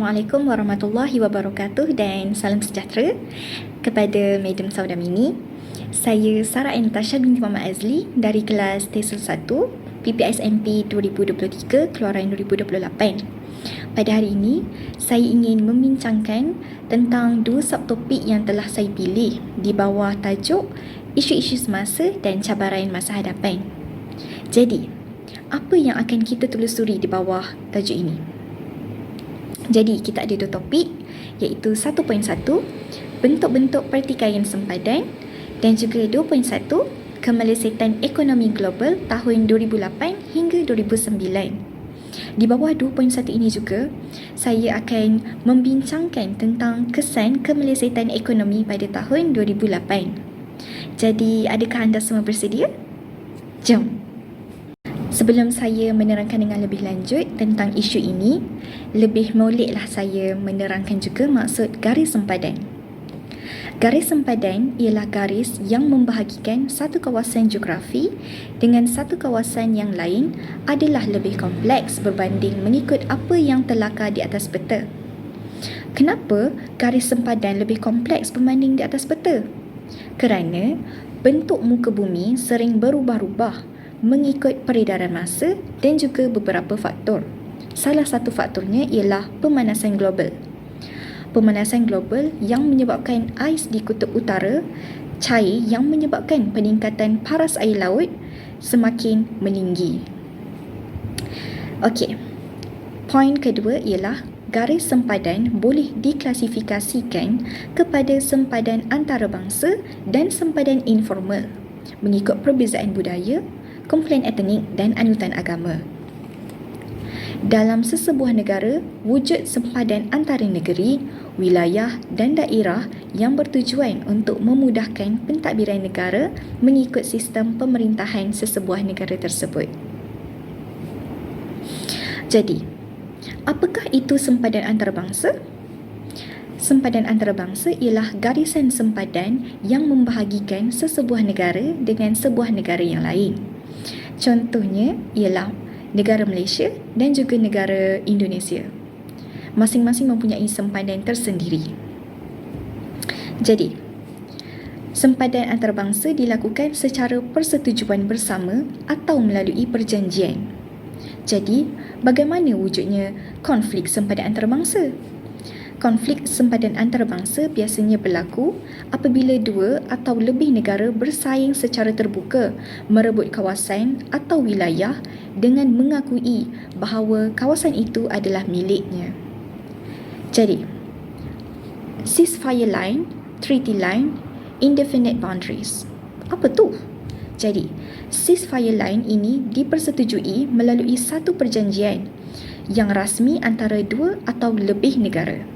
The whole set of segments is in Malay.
Assalamualaikum warahmatullahi wabarakatuh dan salam sejahtera kepada Madam Sauda Mini. Saya Sarah Natasha binti Muhammad Azli dari kelas Tesil 1 PPSMP 2023 keluaran 2028. Pada hari ini, saya ingin membincangkan tentang dua subtopik yang telah saya pilih di bawah tajuk isu-isu semasa dan cabaran masa hadapan. Jadi, apa yang akan kita telusuri di bawah tajuk ini? Jadi, kita ada dua topik, iaitu 1.1, bentuk-bentuk pertikaian sempadan, dan juga 2.1, kemelesetan ekonomi global tahun 2008 hingga 2009. Di bawah 2.1 ini juga, saya akan membincangkan tentang kesan kemelesetan ekonomi pada tahun 2008. Jadi, adakah anda semua bersedia? Jom! Sebelum saya menerangkan dengan lebih lanjut tentang isu ini, lebih moleklah saya menerangkan juga maksud garis sempadan. Garis sempadan ialah garis yang membahagikan satu kawasan geografi dengan satu kawasan yang lain adalah lebih kompleks berbanding mengikut apa yang terlakar di atas peta. Kenapa garis sempadan lebih kompleks berbanding di atas peta? Kerana bentuk muka bumi sering berubah-ubah mengikut peredaran masa dan juga beberapa faktor. Salah satu faktornya ialah pemanasan global. Pemanasan global yang menyebabkan ais di kutub utara cair yang menyebabkan peningkatan paras air laut semakin meninggi. Okey. Poin kedua ialah garis sempadan boleh diklasifikasikan kepada sempadan antarabangsa dan sempadan informal mengikut perbezaan budaya, kumpulan etnik dan anutan agama. Dalam sesebuah negara, wujud sempadan antara negeri, wilayah dan daerah yang bertujuan untuk memudahkan pentadbiran negara mengikut sistem pemerintahan sesebuah negara tersebut. Jadi, apakah itu sempadan antarabangsa? Sempadan antarabangsa ialah garisan sempadan yang membahagikan sesebuah negara dengan sebuah negara yang lain. Contohnya ialah negara Malaysia dan juga negara Indonesia. Masing-masing mempunyai sempadan tersendiri. Jadi, sempadan antarabangsa dilakukan secara persetujuan bersama atau melalui perjanjian. Jadi, bagaimana wujudnya konflik sempadan antarabangsa? Konflik sempadan antarabangsa biasanya berlaku apabila dua atau lebih negara bersaing secara terbuka merebut kawasan atau wilayah dengan mengakui bahawa kawasan itu adalah miliknya. Jadi, ceasefire line, treaty line, indefinite boundaries. Apa tu? Jadi, ceasefire line ini dipersetujui melalui satu perjanjian yang rasmi antara dua atau lebih negara.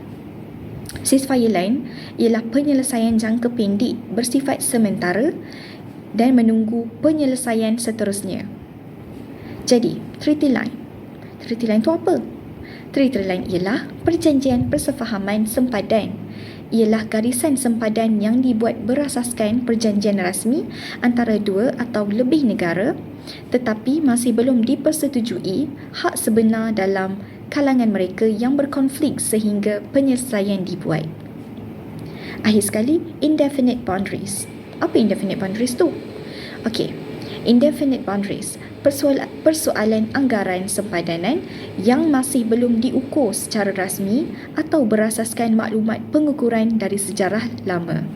Ceasefire line ialah penyelesaian jangka pendek bersifat sementara dan menunggu penyelesaian seterusnya. Jadi, treaty line. Treaty line itu apa? Treaty line ialah perjanjian persefahaman sempadan. Ialah garisan sempadan yang dibuat berasaskan perjanjian rasmi antara dua atau lebih negara tetapi masih belum dipersetujui hak sebenar dalam kalangan mereka yang berkonflik sehingga penyelesaian dibuat. Akhir sekali, indefinite boundaries. Apa indefinite boundaries tu? Okey, indefinite boundaries, persoalan anggaran sempadanan yang masih belum diukur secara rasmi atau berasaskan maklumat pengukuran dari sejarah lama.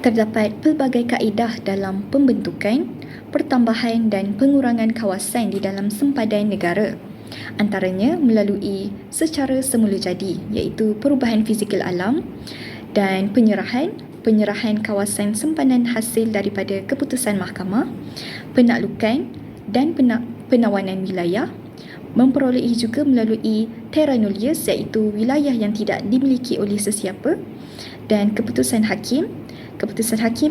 Terdapat pelbagai kaedah dalam pembentukan, pertambahan dan pengurangan kawasan di dalam sempadan negara. Antaranya melalui secara semula jadi, iaitu perubahan fizikal alam dan penyerahan kawasan sempadan hasil daripada keputusan mahkamah, penaklukan dan penawanan wilayah, memperolehi juga melalui terra nullius iaitu wilayah yang tidak dimiliki oleh sesiapa, dan keputusan hakim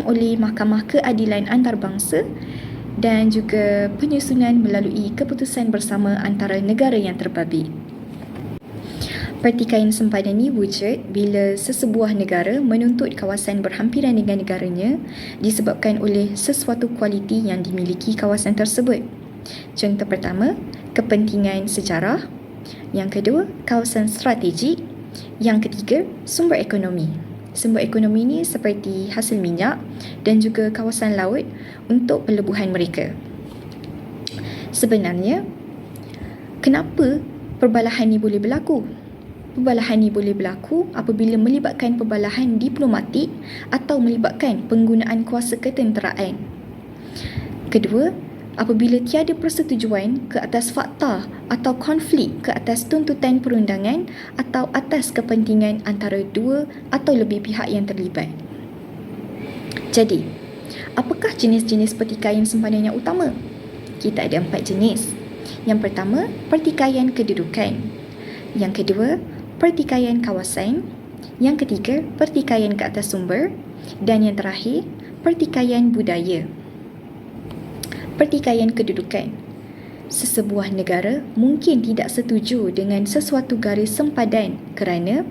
oleh Mahkamah Keadilan Antarabangsa dan juga penyusunan melalui keputusan bersama antara negara yang terbabit. Pertikaian sempadan ini wujud bila sesebuah negara menuntut kawasan berhampiran dengan negaranya disebabkan oleh sesuatu kualiti yang dimiliki kawasan tersebut. Contoh pertama, kepentingan sejarah, Yang kedua, kawasan strategik. Yang ketiga, sumber ekonomi. Sumber ekonomi ini seperti hasil minyak dan juga kawasan laut untuk pelebuhan mereka. Sebenarnya, kenapa perbalahan ini boleh berlaku? Perbalahan ini boleh berlaku apabila melibatkan perbalahan diplomatik atau melibatkan penggunaan kuasa ketenteraan. Kedua, apabila tiada persetujuan ke atas fakta atau konflik ke atas tuntutan perundangan atau atas kepentingan antara dua atau lebih pihak yang terlibat. Jadi, apakah jenis-jenis pertikaian sempadan yang utama? Kita ada 4 jenis. Yang pertama, pertikaian kedudukan. Yang kedua, pertikaian kawasan. Yang ketiga, pertikaian ke atas sumber. Dan yang terakhir, pertikaian budaya. Pertikaian kedudukan. Sesebuah negara mungkin tidak setuju dengan sesuatu garis sempadan kerana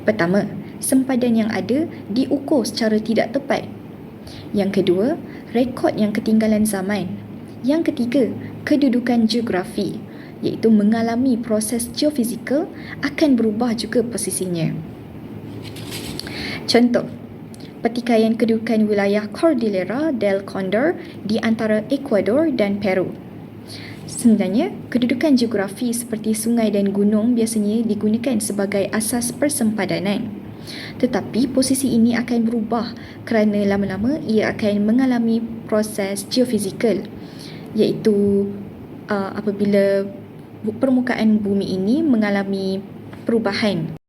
pertama, sempadan yang ada diukur secara tidak tepat. Yang kedua, rekod yang ketinggalan zaman. Yang ketiga, kedudukan geografi, iaitu mengalami proses geofizikal akan berubah juga posisinya. Contoh, pertikaian kedudukan wilayah Cordillera del Condor di antara Ecuador dan Peru. Sebenarnya, kedudukan geografi seperti sungai dan gunung biasanya digunakan sebagai asas persempadanan. Tetapi posisi ini akan berubah kerana lama-lama ia akan mengalami proses geofizikal, iaitu apabila permukaan bumi ini mengalami perubahan.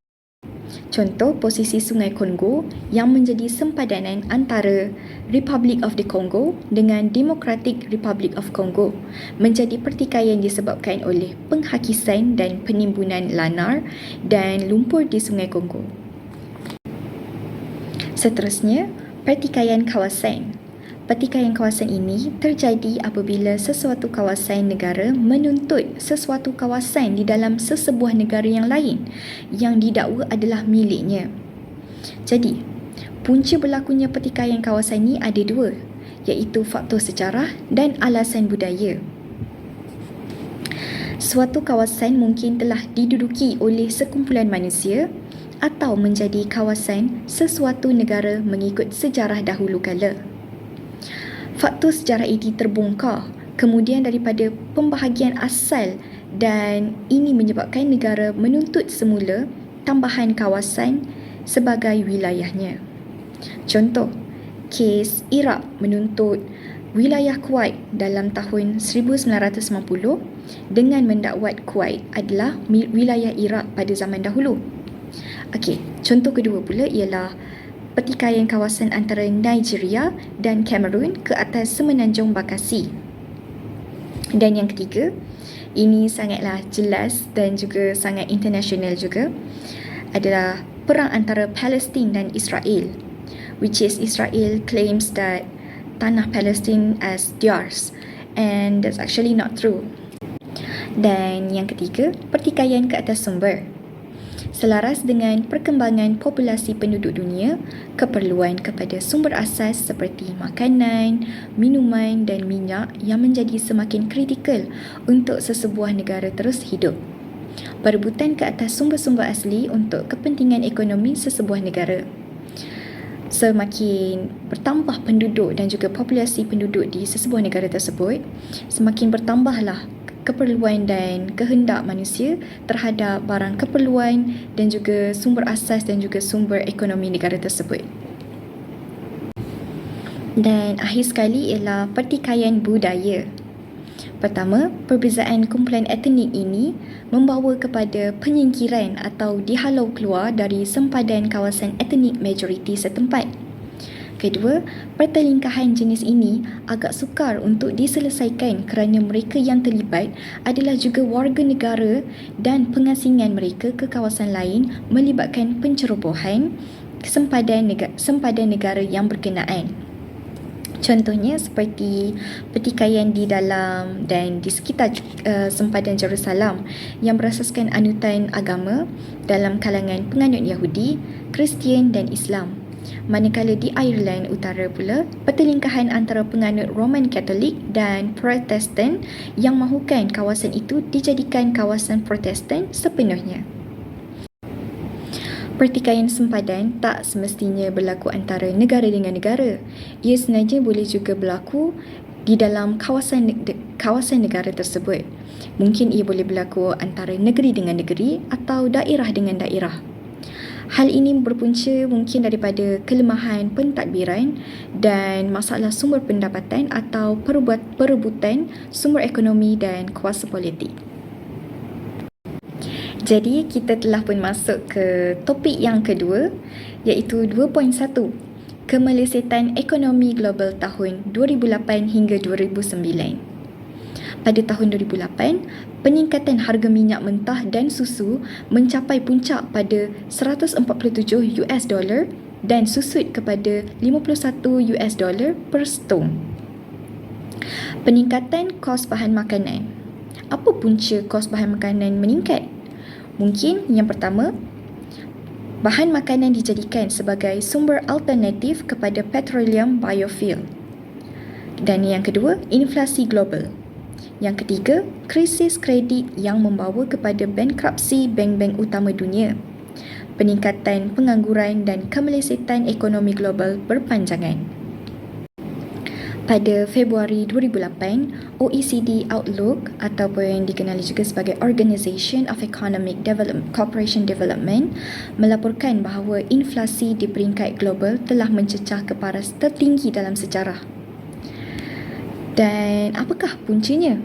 Contoh, posisi Sungai Kongo yang menjadi sempadanan antara Republic of the Congo dengan Democratic Republic of Congo menjadi pertikaian disebabkan oleh penghakisan dan penimbunan lanar dan lumpur di Sungai Kongo. Seterusnya, pertikaian kawasan. Pertikaian kawasan ini terjadi apabila sesuatu kawasan negara menuntut sesuatu kawasan di dalam sesebuah negara yang lain yang didakwa adalah miliknya. Jadi, punca berlakunya pertikaian kawasan ini ada dua, iaitu faktor sejarah dan alasan budaya. Suatu kawasan mungkin telah diduduki oleh sekumpulan manusia atau menjadi kawasan sesuatu negara mengikut sejarah dahulu kala. Faktor sejarah ini terbongkar kemudian daripada pembahagian asal dan ini menyebabkan negara menuntut semula tambahan kawasan sebagai wilayahnya. Contoh, kes Iraq menuntut wilayah Kuwait dalam tahun 1990 dengan mendakwat Kuwait adalah wilayah Iraq pada zaman dahulu. Okey, contoh kedua pula ialah pertikaian kawasan antara Nigeria dan Cameroon ke atas Semenanjung Bakassi. Dan yang ketiga, ini sangatlah jelas dan juga sangat international juga, adalah perang antara Palestin dan Israel, which is Israel claims that tanah Palestin as theirs, and that's actually not true. Dan yang ketiga, pertikaian ke atas sumber. Selaras dengan perkembangan populasi penduduk dunia, keperluan kepada sumber asas seperti makanan, minuman dan minyak yang menjadi semakin kritikal untuk sesebuah negara terus hidup. Perebutan ke atas sumber-sumber asli untuk kepentingan ekonomi sesebuah negara. Semakin bertambah penduduk dan juga populasi penduduk di sesebuah negara tersebut, semakin bertambahlah keperluan dan kehendak manusia terhadap barang keperluan dan juga sumber asas dan juga sumber ekonomi negara tersebut. Dan akhir sekali ialah pertikaian budaya. Pertama, perbezaan kumpulan etnik ini membawa kepada penyingkiran atau dihalau keluar dari sempadan kawasan etnik majoriti setempat. Kedua, pertelingkahan jenis ini agak sukar untuk diselesaikan kerana mereka yang terlibat adalah juga warga negara dan pengasingan mereka ke kawasan lain melibatkan pencerobohan sempadan negara yang berkenaan. Contohnya seperti pertikaian di dalam dan di sekitar sempadan Jerusalem yang berasaskan anutan agama dalam kalangan penganut Yahudi, Kristian dan Islam. Manakala di Ireland Utara pula, pertelingkahan antara penganut Roman Katolik dan Protestan yang mahukan kawasan itu dijadikan kawasan Protestan sepenuhnya. Pertikaian sempadan tak semestinya berlaku antara negara dengan negara. Ia sebenarnya boleh juga berlaku di dalam kawasan negara tersebut. Mungkin ia boleh berlaku antara negeri dengan negeri atau daerah dengan daerah. Hal ini berpunca mungkin daripada kelemahan pentadbiran dan masalah sumber pendapatan atau perebutan sumber ekonomi dan kuasa politik. Jadi kita telah pun masuk ke topik yang kedua, iaitu 2.1, kemelesetan ekonomi global tahun 2008 hingga 2009. Pada tahun 2008, peningkatan harga minyak mentah dan susu mencapai puncak pada $147 dan susut kepada $51 per stone. Peningkatan kos bahan makanan. Apa punca kos bahan makanan meningkat? Mungkin yang pertama, bahan makanan dijadikan sebagai sumber alternatif kepada petroleum biofuel. Dan yang kedua, inflasi global. Yang ketiga, krisis kredit yang membawa kepada bankruptsi bank-bank utama dunia. Peningkatan pengangguran dan kemelesetan ekonomi global berpanjangan. Pada Februari 2008, OECD Outlook ataupun yang dikenali juga sebagai Organization of Economic Cooperation Development melaporkan bahawa inflasi di peringkat global telah mencecah ke paras tertinggi dalam sejarah. Dan apakah puncanya?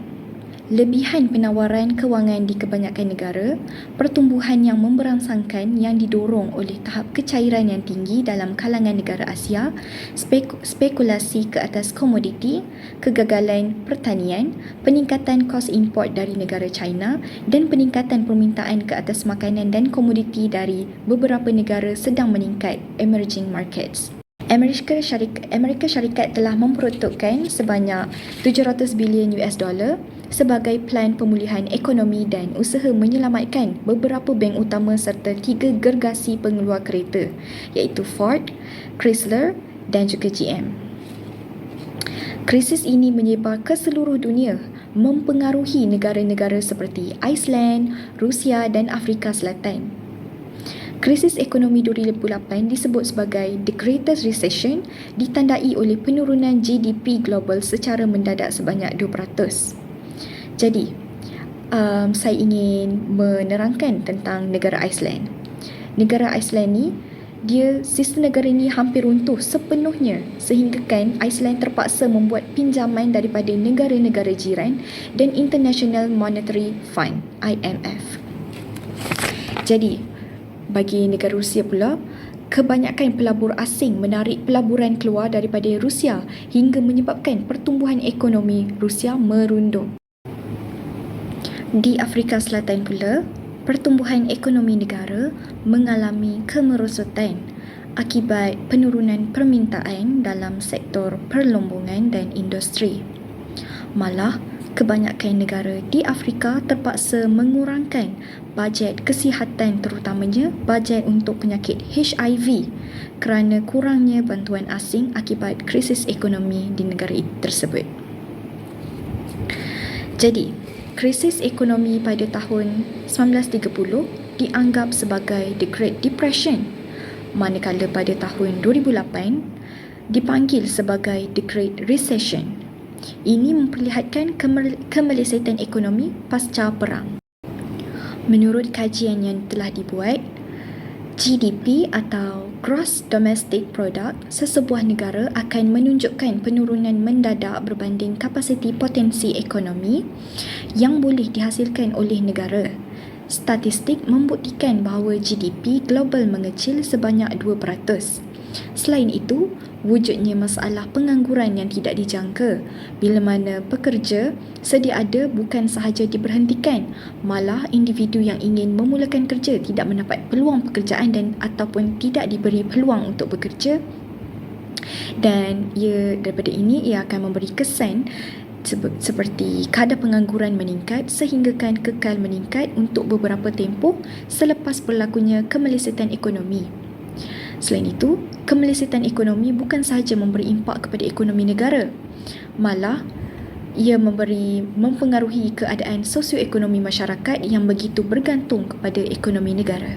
Lebihan penawaran kewangan di kebanyakan negara, pertumbuhan yang memberangsangkan yang didorong oleh tahap kecairan yang tinggi dalam kalangan negara Asia, spekulasi ke atas komoditi, kegagalan pertanian, peningkatan kos import dari negara China dan peningkatan permintaan ke atas makanan dan komoditi dari beberapa negara sedang meningkat emerging markets. Amerika Syarikat telah memperuntukkan sebanyak $700 bilion sebagai plan pemulihan ekonomi dan usaha menyelamatkan beberapa bank utama serta 3 gergasi pengeluar kereta, iaitu Ford, Chrysler dan juga GM. Krisis ini menyebar ke seluruh dunia, mempengaruhi negara-negara seperti Iceland, Rusia dan Afrika Selatan. Krisis ekonomi 2008 disebut sebagai The Greatest Recession, ditandai oleh penurunan GDP global secara mendadak sebanyak 2%. Jadi, saya ingin menerangkan tentang negara Iceland. Negara Iceland ni, sistem negara ini hampir runtuh sepenuhnya sehinggakan Iceland terpaksa membuat pinjaman daripada negara-negara jiran dan International Monetary Fund, IMF. Jadi, bagi negara Rusia pula, kebanyakan pelabur asing menarik pelaburan keluar daripada Rusia hingga menyebabkan pertumbuhan ekonomi Rusia merundum. Di Afrika Selatan pula, pertumbuhan ekonomi negara mengalami kemerosotan akibat penurunan permintaan dalam sektor perlombongan dan industri. Malah, kebanyakan negara di Afrika terpaksa mengurangkan bajet kesihatan, terutamanya bajet untuk penyakit HIV kerana kurangnya bantuan asing akibat krisis ekonomi di negara tersebut. Jadi, krisis ekonomi pada tahun 1930 dianggap sebagai The Great Depression, manakala pada tahun 2008 dipanggil sebagai The Great Recession. Ini memperlihatkan kemelesetan ekonomi pasca perang. Menurut kajian yang telah dibuat, GDP atau Gross Domestic Product sesebuah negara akan menunjukkan penurunan mendadak berbanding kapasiti potensi ekonomi yang boleh dihasilkan oleh negara. Statistik membuktikan bahawa GDP global mengecil sebanyak 2%. Selain itu, wujudnya masalah pengangguran yang tidak dijangka, bila mana pekerja sedia ada bukan sahaja diberhentikan, malah individu yang ingin memulakan kerja tidak mendapat peluang pekerjaan dan ataupun tidak diberi peluang untuk bekerja. Dan daripada ini ia akan memberi kesan seperti kadar pengangguran meningkat sehinggakan kekal meningkat untuk beberapa tempoh selepas berlakunya kemelesetan ekonomi. Selain itu, kemelisitan ekonomi bukan sahaja memberi impak kepada ekonomi negara, malah ia mempengaruhi keadaan sosioekonomi masyarakat yang begitu bergantung kepada ekonomi negara.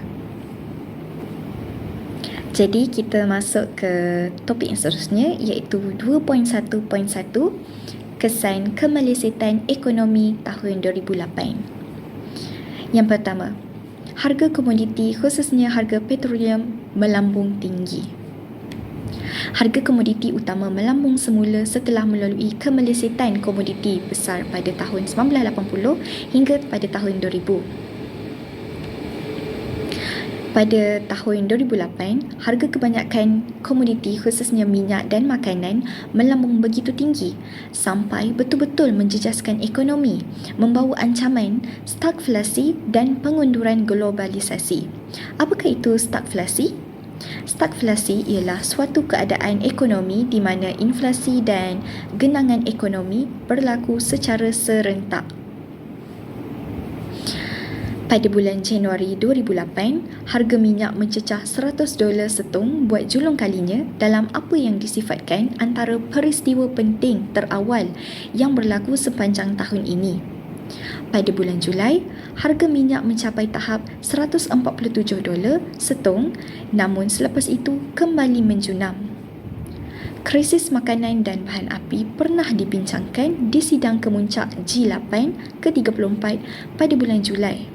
Jadi kita masuk ke topik yang seterusnya, iaitu 2.1.1, kesan kemelisitan ekonomi tahun 2008. Yang pertama, harga komoditi khususnya harga petroleum melambung tinggi. Harga komoditi utama melambung semula setelah melalui kemelisitan komoditi besar pada tahun 1980 hingga pada tahun 2000. Pada tahun 2008, harga kebanyakan komoditi khususnya minyak dan makanan melambung begitu tinggi sampai betul-betul menjejaskan ekonomi, membawa ancaman stagflasi dan pengunduran globalisasi. Apakah itu stagflasi? Stagflasi ialah suatu keadaan ekonomi di mana inflasi dan genangan ekonomi berlaku secara serentak. Pada bulan Januari 2008, harga minyak mencecah $100 setung buat julung kalinya dalam apa yang disifatkan antara peristiwa penting terawal yang berlaku sepanjang tahun ini. Pada bulan Julai, harga minyak mencapai tahap $147 setung, namun selepas itu kembali menjunam. Krisis makanan dan bahan api pernah dibincangkan di sidang kemuncak G8 ke-34 pada bulan Julai.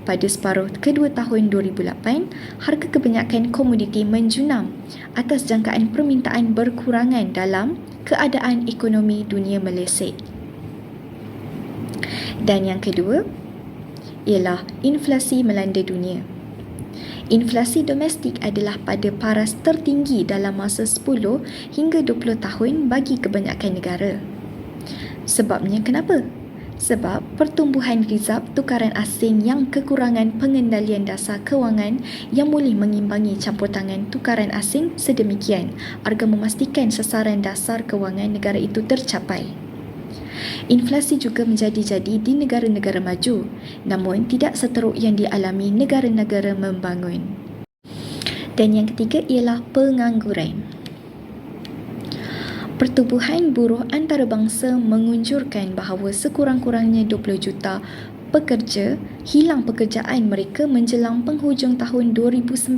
Pada separuh kedua tahun 2008, harga kebanyakan komoditi menjunam atas jangkaan permintaan berkurangan dalam keadaan ekonomi dunia meleset. Dan yang kedua ialah inflasi melanda dunia. Inflasi domestik adalah pada paras tertinggi dalam masa 10 hingga 20 tahun bagi kebanyakan negara. Sebabnya kenapa? Sebab pertumbuhan rizab tukaran asing yang kekurangan pengendalian dasar kewangan yang boleh mengimbangi campur tangan tukaran asing sedemikian agar memastikan sasaran dasar kewangan negara itu tercapai. Inflasi juga menjadi-jadi di negara-negara maju, namun tidak seteruk yang dialami negara-negara membangun. Dan yang ketiga ialah pengangguran. Pertubuhan buruh antarabangsa mengunjurkan bahawa sekurang-kurangnya 20 juta pekerja hilang pekerjaan mereka menjelang penghujung tahun 2009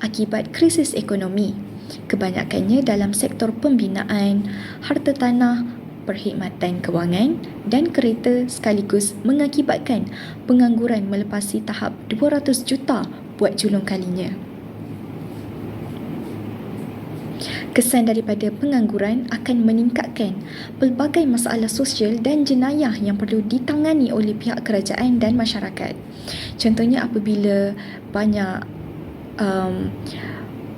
akibat krisis ekonomi. Kebanyakannya dalam sektor pembinaan, harta tanah, perkhidmatan kewangan dan kereta, sekaligus mengakibatkan pengangguran melepasi tahap 200 juta buat julung kalinya. Kesan daripada pengangguran akan meningkatkan pelbagai masalah sosial dan jenayah yang perlu ditangani oleh pihak kerajaan dan masyarakat. Contohnya apabila banyak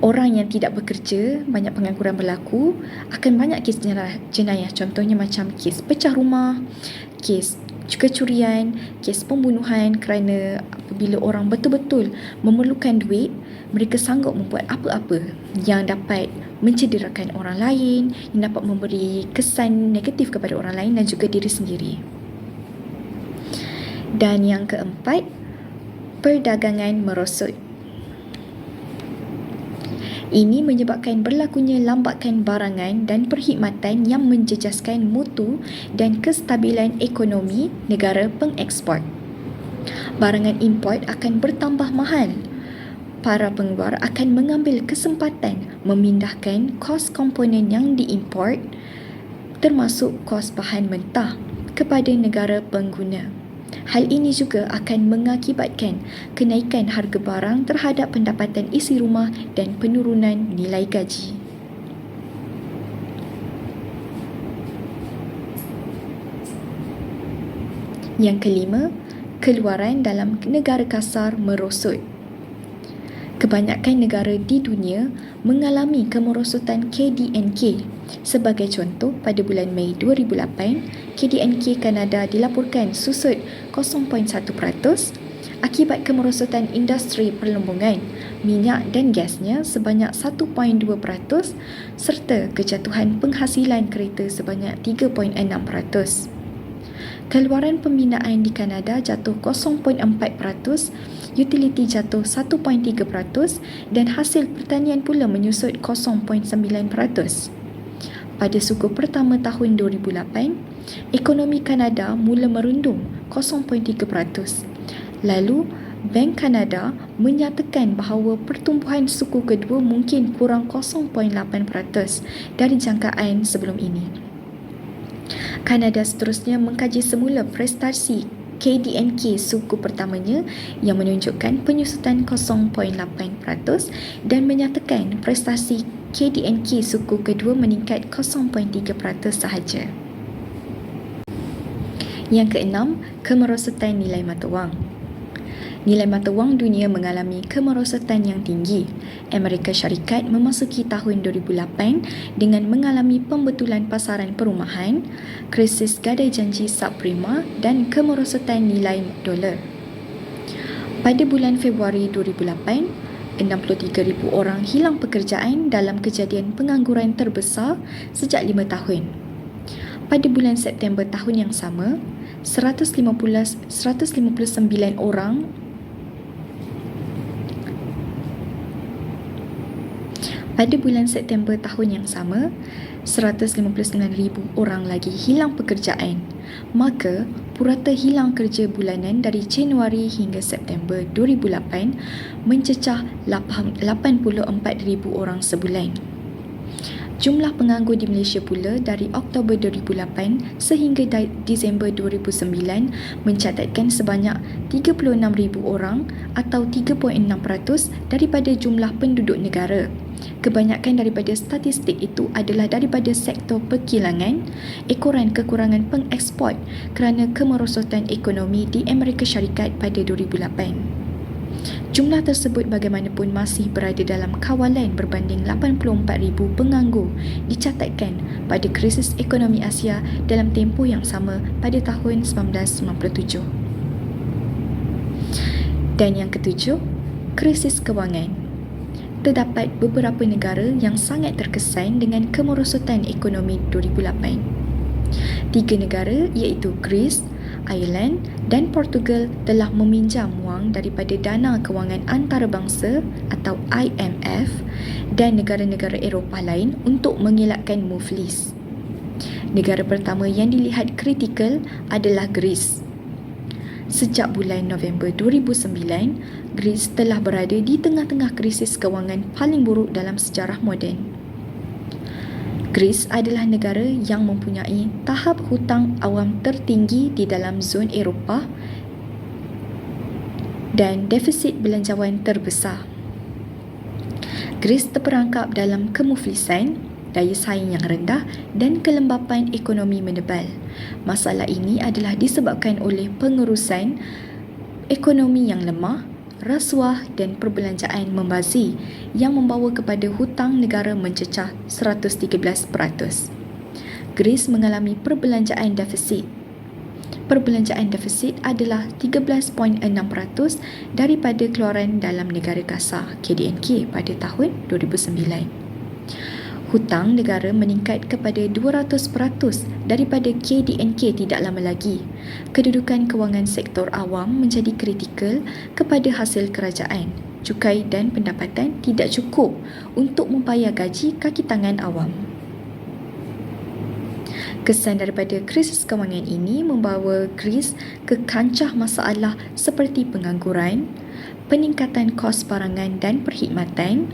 orang yang tidak bekerja, banyak pengangguran berlaku, akan banyak kes jenayah. Contohnya macam kes pecah rumah, kes kecurian, kes pembunuhan, kerana apabila orang betul-betul memerlukan duit, mereka sanggup membuat apa-apa yang dapat mencederakan orang lain, yang dapat memberi kesan negatif kepada orang lain dan juga diri sendiri. Dan yang keempat, perdagangan merosot. Ini menyebabkan berlakunya lambakan barangan dan perkhidmatan yang menjejaskan mutu dan kestabilan ekonomi negara pengeksport. Barangan import akan bertambah mahal. Para pengeluar akan mengambil kesempatan memindahkan kos komponen yang diimport, termasuk kos bahan mentah, kepada negara pengguna. Hal ini juga akan mengakibatkan kenaikan harga barang terhadap pendapatan isi rumah dan penurunan nilai gaji. Yang kelima, keluaran dalam negara kasar merosot. Kebanyakan negara di dunia mengalami kemerosotan KDNK. Sebagai contoh, pada bulan Mei 2008, KDNK Kanada dilaporkan susut 0.1% akibat kemerosotan industri perlembungan, minyak dan gasnya sebanyak 1.2% serta kejatuhan penghasilan kereta sebanyak 3.6%. Keluaran pembinaan di Kanada jatuh 0.4%, utiliti jatuh 1.3% dan hasil pertanian pula menyusut 0.9%. Pada suku pertama tahun 2008, ekonomi Kanada mula merundum 0.3%. Lalu, Bank Kanada menyatakan bahawa pertumbuhan suku kedua mungkin kurang 0.8% dari jangkaan sebelum ini. Kanada seterusnya mengkaji semula prestasi KDNK suku pertamanya yang menunjukkan penyusutan 0.8% dan menyatakan prestasi KDNK suku kedua meningkat 0.3% sahaja. Yang keenam, kemerosotan nilai mata wang. Nilai mata wang dunia mengalami kemerosotan yang tinggi. Amerika Syarikat memasuki tahun 2008 dengan mengalami pembetulan pasaran perumahan, krisis gadai janji subprima dan kemerosotan nilai dolar. Pada bulan Februari 2008, 63,000 orang hilang pekerjaan dalam kejadian pengangguran terbesar sejak 5 tahun. Pada bulan September tahun yang sama, 159 orang Pada bulan September tahun yang sama, 159,000 orang lagi hilang pekerjaan. Maka, purata hilang kerja bulanan dari Januari hingga September 2008 mencecah 84,000 orang sebulan. Jumlah penganggur di Malaysia pula dari Oktober 2008 sehingga Disember 2009 mencatatkan sebanyak 36,000 orang atau 3.6% daripada jumlah penduduk negara. Kebanyakan daripada statistik itu adalah daripada sektor perkilangan, ekoran kekurangan pengeksport kerana kemerosotan ekonomi di Amerika Syarikat pada 2008. Jumlah tersebut bagaimanapun masih berada dalam kawalan berbanding 84,000 penganggur dicatatkan pada krisis ekonomi Asia dalam tempoh yang sama pada tahun 1997. Dan yang ketujuh, krisis kewangan. Terdapat beberapa negara yang sangat terkesan dengan kemerosotan ekonomi 2008. 3 negara iaitu Greece, Ireland dan Portugal telah meminjam wang daripada Dana Kewangan Antarabangsa atau IMF dan negara-negara Eropah lain untuk mengelakkan muflis. Negara pertama yang dilihat kritikal adalah Greece. Sejak bulan November 2009, Greece telah berada di tengah-tengah krisis kewangan paling buruk dalam sejarah moden. Greece adalah negara yang mempunyai tahap hutang awam tertinggi di dalam zon Eropah dan defisit belanjawan terbesar. Greece terperangkap dalam kemuflisan, daya saing yang rendah dan kelembapan ekonomi menebal. Masalah ini adalah disebabkan oleh pengurusan ekonomi yang lemah, rasuah dan perbelanjaan membazir yang membawa kepada hutang negara mencecah 113%. Greece mengalami perbelanjaan defisit. Perbelanjaan defisit adalah 13.6% daripada keluaran dalam negara kasar KDNK pada tahun 2009. Hutang negara meningkat kepada 200% daripada KDNK tidak lama lagi. Kedudukan kewangan sektor awam menjadi kritikal kepada hasil kerajaan. Cukai dan pendapatan tidak cukup untuk membayar gaji kaki tangan awam. Kesan daripada krisis kewangan ini membawa Greece ke kancah masalah seperti pengangguran, peningkatan kos barangan dan perkhidmatan,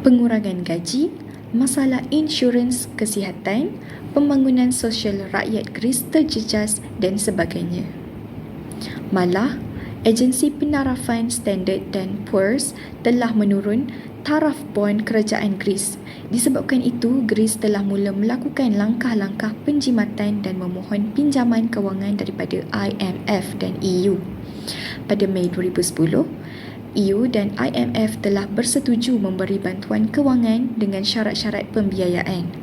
pengurangan gaji, masalah insurans kesihatan, pembangunan sosial rakyat Greece terjejas dan sebagainya. Malah, agensi penarafan Standard & Poor's telah menurun taraf bond kerajaan Greece. Disebabkan itu, Greece telah mula melakukan langkah-langkah penjimatan dan memohon pinjaman kewangan daripada IMF dan EU. Pada Mei 2010, EU dan IMF telah bersetuju memberi bantuan kewangan dengan syarat-syarat pembiayaan.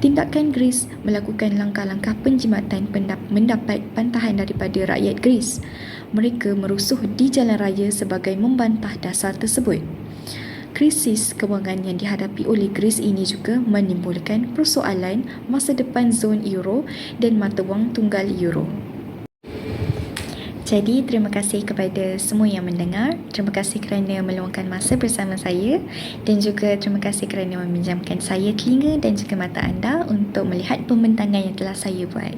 Tindakan Greece melakukan langkah-langkah penjimatan mendapat bantahan daripada rakyat Greece. Mereka merusuh di jalan raya sebagai membantah dasar tersebut. krisis kewangan yang dihadapi oleh Greece ini juga menimbulkan persoalan masa depan zon euro dan mata wang tunggal euro. Jadi, terima kasih kepada semua yang mendengar. Terima kasih kerana meluangkan masa bersama saya dan juga terima kasih kerana meminjamkan saya telinga dan juga mata anda untuk melihat pembentangan yang telah saya buat.